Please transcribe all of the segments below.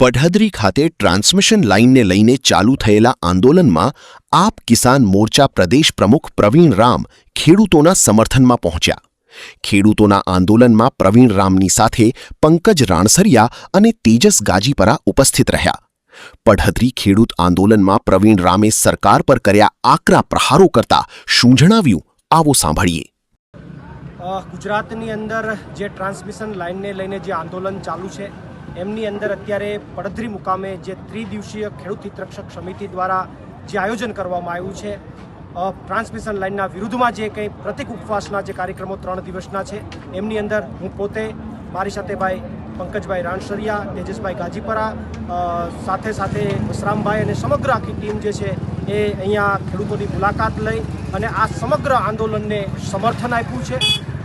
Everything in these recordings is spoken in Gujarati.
પઢાદરી ખાતે ટ્રાન્સમિશન લાઇનને લઈને ચાલુ થયેલા આંદોલનમાં આપ કિસાન મોરચા પ્રદેશ પ્રમુખ પ્રવીણ રામ ખેડૂતોના સમર્થનમાં પહોંચ્યા. ખેડૂતોના આંદોલનમાં પ્રવીણ રામની સાથે પંકજ રાણસરિયા અને તેજસ ગાજીપરા ઉપસ્થિત રહ્યા. પઢાદરી ખેડૂત આંદોલનમાં પ્રવીણ રામે સરકાર પર કર્યા આકરા પ્રહારો કરતા શું જણાવ્યું, આવો સાંભળીએ. ગુજરાતની અંદર જે ટ્રાન્સમિશન લાઇનને લઈને જે આંદોલન ચાલુ છે એમની અંદર અત્યારે પડધરી મુકામે જે ત્રિદિવસીય ખેડૂત હિતરક્ષક સમિતિ દ્વારા જે આયોજન કરવામાં આવ્યું છે ટ્રાન્સમિશન લાઇનના વિરુદ્ધમાં જે કંઈ પ્રતિક ઉપવાસના જે કાર્યક્રમો 3 દિવસના છે એમની અંદર હું પોતે, મારી સાથે ભાઈ પંકજભાઈ રાણસરિયા, તેજસભાઈ ગાજીપરા, સાથે સાથે વસરામભાઈ અને સમગ્ર આખી ટીમ જે છે એ અહીંયા ખેડૂતોની મુલાકાત લઈ અને આ સમગ્ર આંદોલનને સમર્થન આપ્યું છે.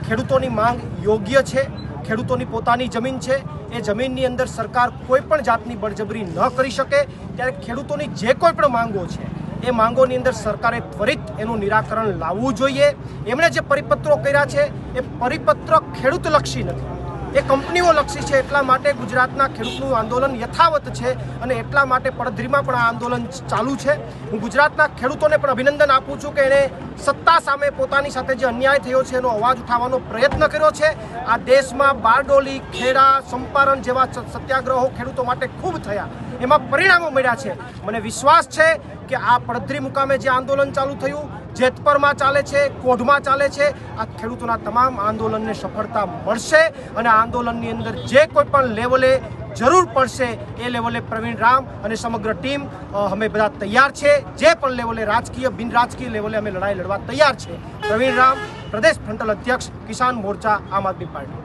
ખેડૂતોની માંગ યોગ્ય છે. ખેડૂતોની પોતાની જમીન છે. એ જમીનની અંદર સરકાર કોઈ પણ જાતની બળજબરી ન કરી શકે. ત્યારે ખેડૂતોની જે કોઈ પણ માંગો છે એ માંગોની અંદર સરકારે ત્વરિત એનું નિરાકરણ લાવવું જોઈએ. એમણે જે પરિપત્રો કર્યા છે એ પરિપત્ર ખેડૂતલક્ષી નથી, એ કંપનીઓ લક્ષી છે. એટલા માટે ગુજરાતના ખેડૂતનું આંદોલન યથાવત છે અને એટલા માટે પડધરીમાં પણ આ આંદોલન ચાલુ છે. હું ગુજરાતના ખેડૂતોને પણ અભિનંદન આપું છું કે એણે સત્તા સામે પોતાની સાથે જે અન્યાય થયો છે એનો અવાજ ઉઠાવવાનો પ્રયત્ન કર્યો છે. આ દેશમાં બારડોલી, ખેડા, ચંપારણ જેવા સત્યાગ્રહો ખેડૂતો માટે ખૂબ થયા, એમાં પરિણામો મળ્યા છે. મને વિશ્વાસ છે કે આ પડધરી મુકામે જે આંદોલન ચાલુ થયું, જેતપરમાં ચાલે છે, કોઢમાં ચાલે છે, આ ખેડૂતોના તમામ આંદોલનને સફળતા મળશે અને આ આંદોલનની અંદર જે કોઈ પણ લેવલે જરૂર પડશે એ લેવલે પ્રવીણ રામ અને સમગ્ર ટીમ અમે બધા તૈયાર છે. જે પણ લેવલે રાજકીય, બિન રાજકીય લેવલે અમે લડાઈ લડવા તૈયાર છે. પ્રવીણ રામ, પ્રદેશ ફ્રન્ટલ અધ્યક્ષ, કિસાન મોરચા, આમ આદમી પાર્ટી.